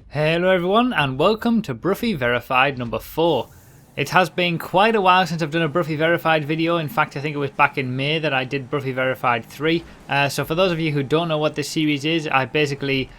Hello everyone and welcome to Broughy Verified number 4. It has been quite a while since I've done a Broughy Verified video. In fact, I think it was back in May that I did Broughy Verified 3. So for those of you who don't know what this series is, I basically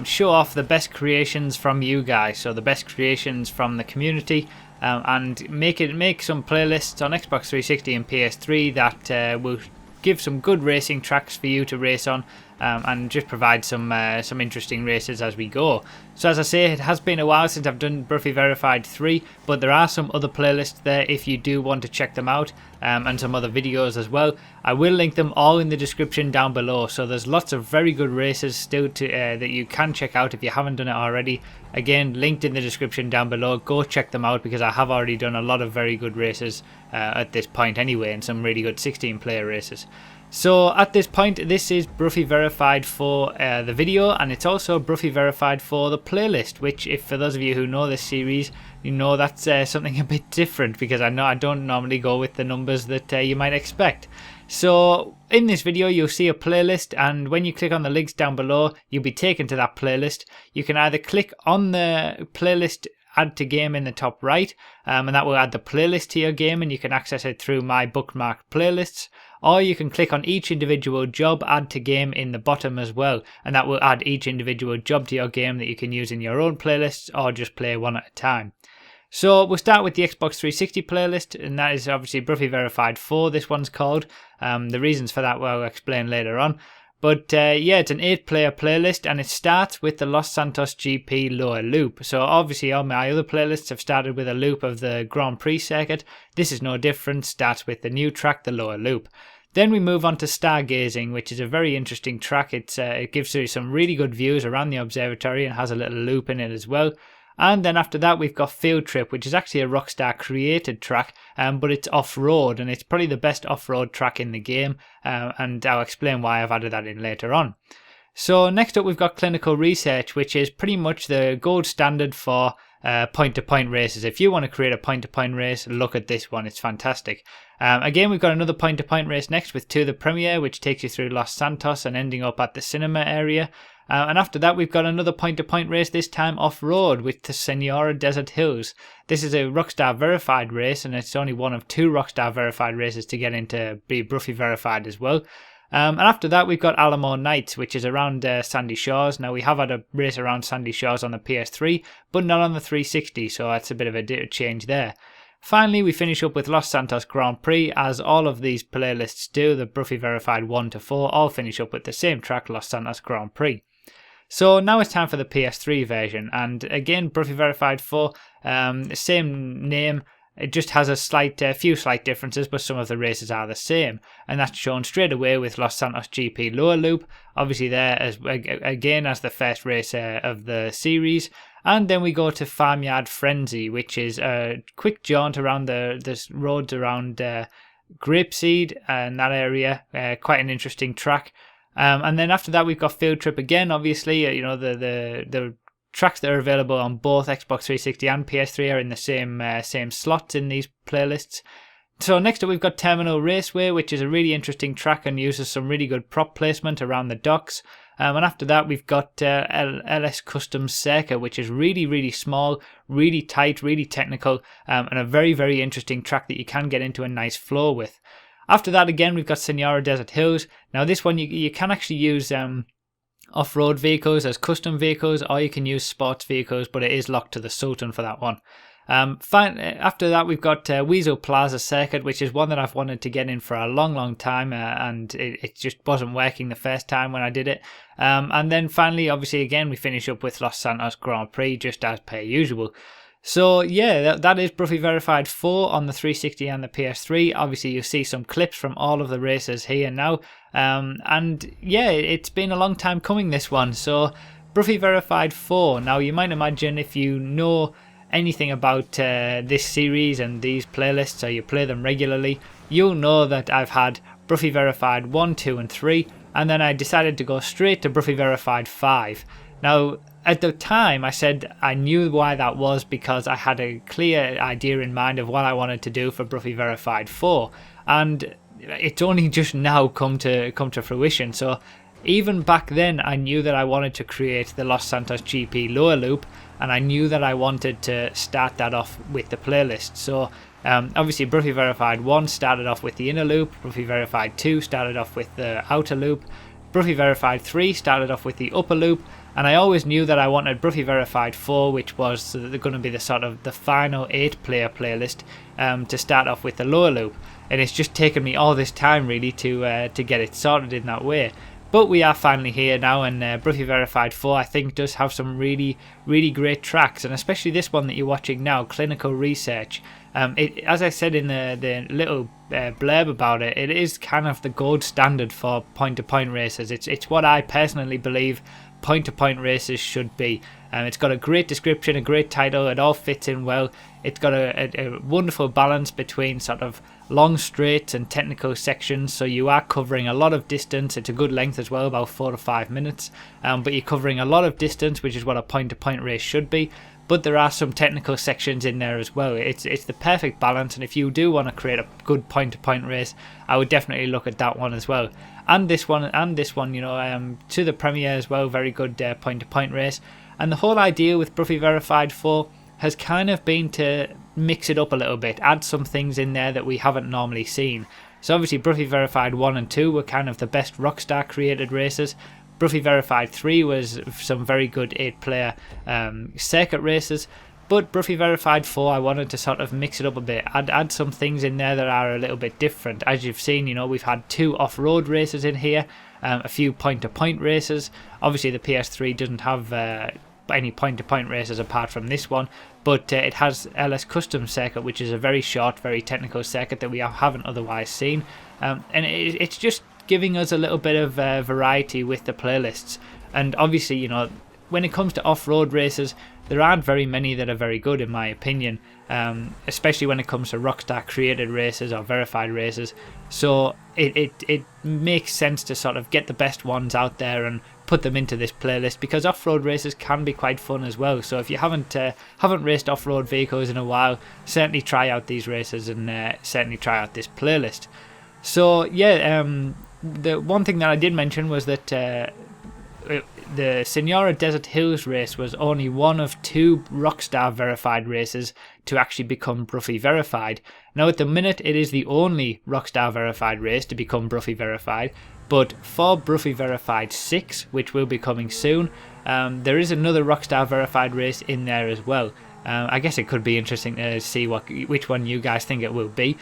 show off the best creations from you guys. So the best creations from the community and make some playlists on Xbox 360 and PS3 that will give some good racing tracks for you to race on. And just provide some interesting races as we go. So as I say, it has been a while since I've done Broughy Verified 3, but there are some other playlists there if you do want to check them out, and some other videos as well. I will link them all in the description down below, so there's lots of very good races still to that you can check out if you haven't done it already. Again, linked in the description down below. Go check them out because I have already done a lot of very good races at this point anyway, and some really good 16-player races. So at this point, this is Broughy Verified for the video, and it's also Broughy Verified for the playlist, which, if for those of you who know this series, you know that's something a bit different, because I know I don't normally go with the numbers that you might expect. So in this video you'll see a playlist, and when you click on the links down below you'll be taken to that playlist. You can either click on the playlist add to game in the top right, and that will add the playlist to your game, and you can access it through my bookmarked playlists. Or you can click on each individual job, add to game in the bottom as well, and that will add each individual job to your game that you can use in your own playlists or just play one at a time. So we'll start with the Xbox 360 playlist, and that is obviously Broughy Verified 4, this one's called. The reasons for that I'll explain later on. But yeah, it's an 8-player playlist, and it starts with the Los Santos GP lower loop. So obviously all my other playlists have started with a loop of the Grand Prix circuit. This is no different, starts with the new track, the lower loop. Then we move on to Stargazing, which is a very interesting track. It gives you some really good views around the observatory and has a little loop in it as well. And then after that we've got Field Trip, which is actually a Rockstar created track, but it's off-road, and it's probably the best off-road track in the game, and I'll explain why I've added that in later on. So next up we've got Clinical Research, which is pretty much the gold standard for point-to-point races. If you want to create a point-to-point race, look at this one, it's fantastic. Again, we've got another point-to-point race next with To The Premiere, which takes you through Los Santos and ending up at the cinema area. And after that, we've got another point-to-point race, this time off-road, with the Senora Desert Hills. This is a Rockstar Verified race, and it's only one of 2 Rockstar Verified races to get into be Broughy Verified as well. And after that, we've got Alamo Nights, which is around Sandy Shores. Now, we have had a race around Sandy Shores on the PS3, but not on the 360, so that's a bit of a change there. Finally, we finish up with Los Santos Grand Prix, as all of these playlists do. The Broughy Verified 1 to 4 all finish up with the same track, Los Santos Grand Prix. So now it's time for the PS3 version, and again, Broughy Verified 4, same name. It just has a few slight differences, but some of the races are the same, and that's shown straight away with Los Santos GP lower loop, obviously there as again as the first race of the series. And then we go to Farmyard Frenzy, which is a quick jaunt around the roads around Grapeseed and that area. Quite an interesting track. And then after that we've got Field Trip again. Obviously, you know, the tracks that are available on both Xbox 360 and PS3 are in the same slots in these playlists. So next up we've got Terminal Raceway, which is a really interesting track and uses some really good prop placement around the docks. And after that we've got LS Custom Circuit, which is really, really small, really tight, really technical, and a very, very interesting track that you can get into a nice flow with. After that again we've got Senora Desert Hills. Now this one you can actually use off-road vehicles as custom vehicles, or you can use sports vehicles, but it is locked to the Sultan for that one. After that we've got Weasel Plaza Circuit, which is one that I've wanted to get in for a long time, and it just wasn't working the first time when I did it. And then finally, obviously again, we finish up with Los Santos Grand Prix, just as per usual. So yeah, that is Broughy Verified 4 on the 360 and the PS3. Obviously you'll see some clips from all of the races here now. And yeah, it's been a long time coming, this one. So Broughy Verified 4. Now you might imagine, if you know anything about this series and these playlists, or you play them regularly, you'll know that I've had Broughy Verified 1, 2 and 3, and then I decided to go straight to Broughy Verified 5. Now at the time I said I knew why that was, because I had a clear idea in mind of what I wanted to do for Broughy Verified 4, and it's only just now come to fruition. So even back then I knew that I wanted to create the Los Santos GP lower loop, and I knew that I wanted to start that off with the playlist. So obviously Broughy Verified 1 started off with the inner loop, Broughy Verified 2 started off with the outer loop, Broughy Verified 3 started off with the upper loop, and I always knew that I wanted Broughy Verified 4, which was going to be the sort of the final 8-player playlist, to start off with the lower loop. And it's just taken me all this time really to get it sorted in that way. But we are finally here now, and Broughy Verified 4 I think does have some really great tracks, and especially this one that you're watching now, Clinical Research. As I said in the little blurb about it, it is kind of the gold standard for point-to-point races. It's what I personally believe point-to-point races should be. It's got a great description, a great title, it all fits in well. It's got a wonderful balance between sort of long straights and technical sections, so you are covering a lot of distance. It's a good length as well, about 4 to 5 minutes, but you're covering a lot of distance, which is what a point-to-point race should be. But there are some technical sections in there as well. It's the perfect balance, and if you do want to create a good point-to-point race, I would definitely look at that one as well. And this one, you know, to the Premier as well, very good point-to-point race. And the whole idea with Broughy Verified 4 has kind of been to mix it up a little bit, add some things in there that we haven't normally seen. So obviously Broughy Verified 1 and 2 were kind of the best Rockstar created races. Broughy Verified 3 was some very good 8-player circuit races. But Broughy Verified 4, I wanted to sort of mix it up a bit, add some things in there that are a little bit different. As you've seen, you know, we've had 2 off-road races in here, a few point-to-point races. Obviously the PS3 doesn't have any point-to-point races apart from this one, but it has LS Custom Circuit, which is a very short, very technical circuit that we haven't otherwise seen, and it's just giving us a little bit of variety with the playlists. And obviously, you know, when it comes to off-road races, there aren't very many that are very good in my opinion, especially when it comes to Rockstar created races or verified races. So it makes sense to sort of get the best ones out there and put them into this playlist, because off-road races can be quite fun as well. So if you haven't raced off-road vehicles in a while, certainly try out these races and certainly try out this playlist. So yeah, the one thing that I did mention was that the Senora Desert Hills race was only one of 2 Rockstar verified races to actually become Broughy Verified. Now at the minute it is the only Rockstar verified race to become Broughy Verified, but for Broughy Verified 6, which will be coming soon, there is another Rockstar verified race in there as well. I guess it could be interesting to see which one you guys think it will be.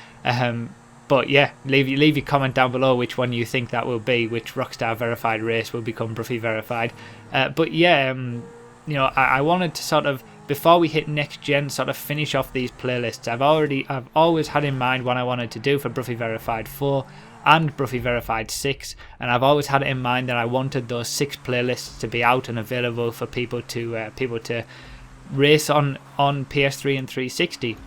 But yeah, leave your comment down below which one you think that will be, which Rockstar verified race will become Broughy Verified. But yeah, you know, I wanted to sort of, before we hit next gen, sort of finish off these playlists. I've always had in mind what I wanted to do for Broughy Verified 4 and Broughy Verified 6, and I've always had it in mind that I wanted those 6 playlists to be out and available for people to race on PS3 and 360.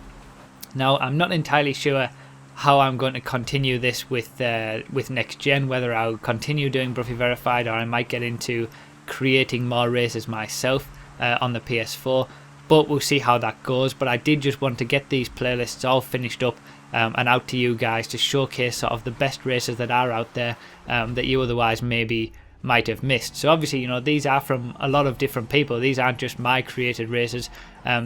Now I'm not entirely sure how I'm going to continue this with next gen, whether I'll continue doing Broughy Verified or I might get into creating more races myself on the PS4, but we'll see how that goes. But I did just want to get these playlists all finished up and out to you guys to showcase sort of the best races that are out there that you otherwise maybe might have missed. So obviously, you know, these are from a lot of different people. These aren't just my created races.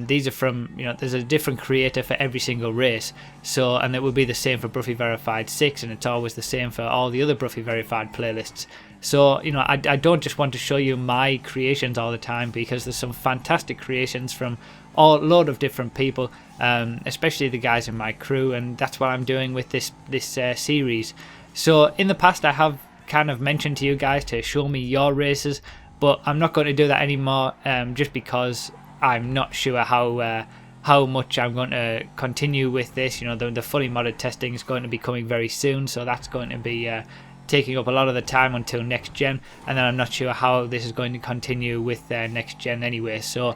These are from, you know, there's a different creator for every single race. So, and it will be the same for Broughy Verified 6, and it's always the same for all the other Broughy Verified playlists. So, you know, I don't just want to show you my creations all the time, because there's some fantastic creations from a load of different people, especially the guys in my crew, and that's what I'm doing with this series. So in the past I have kind of mentioned to you guys to show me your races, but I'm not going to do that anymore, just because I'm not sure how much I'm going to continue with this. You know, the fully modded testing is going to be coming very soon, so that's going to be taking up a lot of the time until next gen, and then I'm not sure how this is going to continue with next gen anyway. So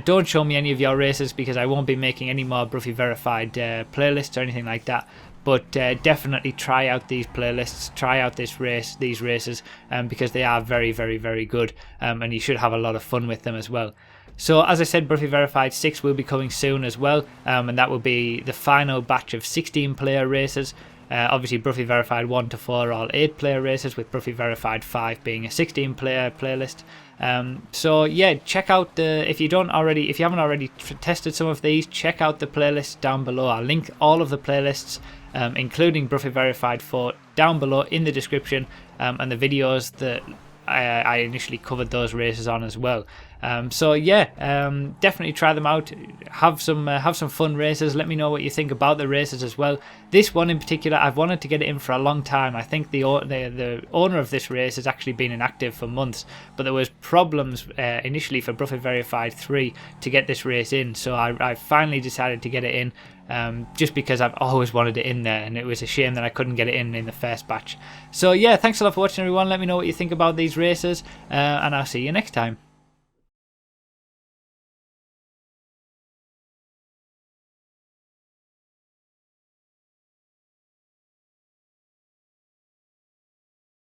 don't show me any of your races, because I won't be making any more Broughy Verified playlists or anything like that. But definitely try out these playlists, try out these races, because they are very, very, very good, and you should have a lot of fun with them as well. So as I said, Broughy Verified 6 will be coming soon as well, and that will be the final batch of 16 player races. Obviously Broughy Verified 1 to 4 are all 8-player races, with Broughy Verified 5 being a 16-player playlist. So yeah, check out if you haven't already tested some of these, check out the playlists down below. I'll link all of the playlists, including Broughy Verified 4, down below in the description, and the videos that I initially covered those races on as well. So yeah, definitely try them out. Have some fun races. Let me know what you think about the races as well. This one in particular, I've wanted to get it in for a long time. I think the owner of this race has actually been inactive for months, but there was problems initially for Broughy Verified 3 to get this race in. So I finally decided to get it in. Just because I've always wanted it in there, and it was a shame that I couldn't get it in the first batch. So yeah, thanks a lot for watching, everyone. Let me know what you think about these races, and I'll see you next time.